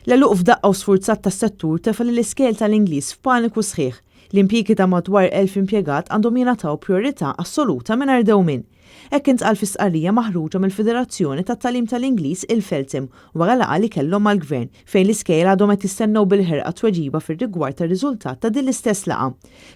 L-għeluq f'daqqa u sfurzat tas-settur tefa' l-iskejjel tal-Ingliż f'paniku sħiħ. L-impjiegi ta' madwar 1000 impjegat għandhom jingħataw priorità assoluta mingħajr dewmien. Hekk intqal fi stqarrija maħruġa mill-Federazzjoni tat-Tagħlim tal-Ingliż il-FELTOM wara laqgħa li kellhom mal-Gvern fejn l-iskejjel għadhom qed jistennew bil-ħerqa tweġiba fir-rigward tar-riżultat ta' din l-istess laqgħa.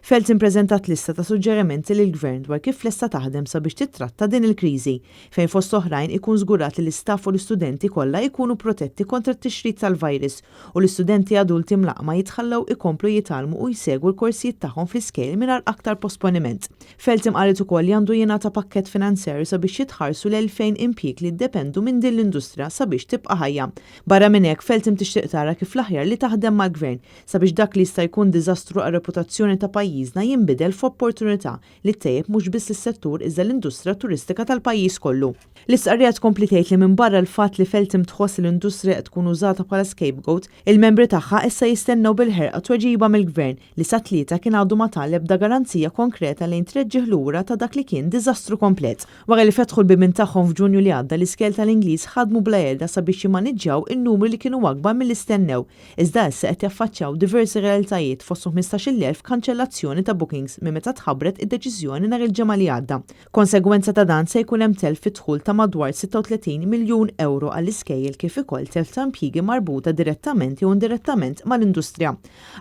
FELTOM preżentat lista ta' suġġerimenti lill-Gvern dwar kif lesta taħdem sabiex titratta din il-kriżi fejn fost oħrajn ikun żgurat li l-istaff u l-istudenti kollha jkunu protetti kontra t-tixrid tal-virus u l-istudenti adulti mlaqma jitħallew ikomplu jitalmu u jsegwu l-korsijiet tagħhom fl-iskejjel mingħajr aktar posponiment. FELTOM qalet ukoll li għandu jingħata pakkett finanzjarju sabiex jitħarsu l-2000 impjieg li ddependu minn din l-industrija sabiex tibqa' ħajja. Barra minn hekk FELTOM tixtieq tara kif l-aħjar li taħdem mal-Gvern sabiex dak li jista' jkun diżastru għar-reputazzjoni ta' pajjiżna jinbidel f'opportunità li ttejjeb mhux biss is-settur iżda l-industrija turistika tal-pajjiż kollu. L-istqarrija tkompli tgħid li minbarra l-fatt li FELTOM tħoss l-industrija qed tkun użata bħala scapegoat, il-membri tagħha issa jistennew bil-ħerqa tweġiba mill-Gvern li sa tlieta kien għadu ma taleb da garanzija konkreta lejn treġġieħ lura ta' dak li kien diżastru komplet. Wara li fetħu l-bibin tagħhom f'Ġunju li għadda l-iskejjel tal-Ingliż ħadmu bla għelda sabiex jimmaniġġjaw in-numri li kienu akbar mill-istennew. Iżda issa qed jaffaċċjaw diversi realtajiet fosthom 15,000 kanċellazzjoni ta' bookings minn meta tħabbret id-deċiżjoni nhar il-ġimgħa li għadda. Konsegwenza ta' dan se jkun hemm telf fid-dħul ta' madwar 36 miljun euro għall-iskejjel kif ukoll telf ta' impjiegi marbuta direttament jew indirettament mal-industrija.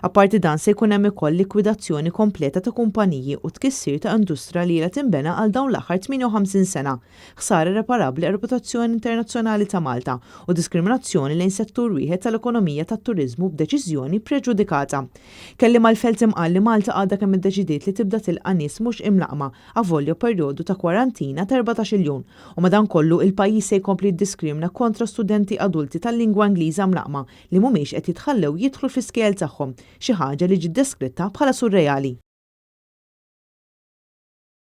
Apparti dan se jkun hemm ukoll likwidazzjoni kompleta ta' kumpaniji u tkissir ta' industrija li ilha tinbena għal dawn l-aħħar 58 sena, ħsara irreparabbli għar-reputazzjoni internazzjonali ta' Malta u diskriminazzjoni lejn settur wieħed tal-ekonomija tat-turiżmu b'deċiżjoni preġudikata. Kelli mal-FELTOM qal li Malta għadha kemm iddeċidiet li tibda tilqa' nies mhux imlaqma avolja perjodu ta' kwarantina ta' 14 jum u madankollu il-pajjiż se jkompli jiddiskrimina kontra studenti adulti tal-lingwa Ingliża mlaqma li mhumiex qed jitħallew jidħlu fl-iskejjel tagħhom, xi ħaġa li ġiet deskritta bħala surreali.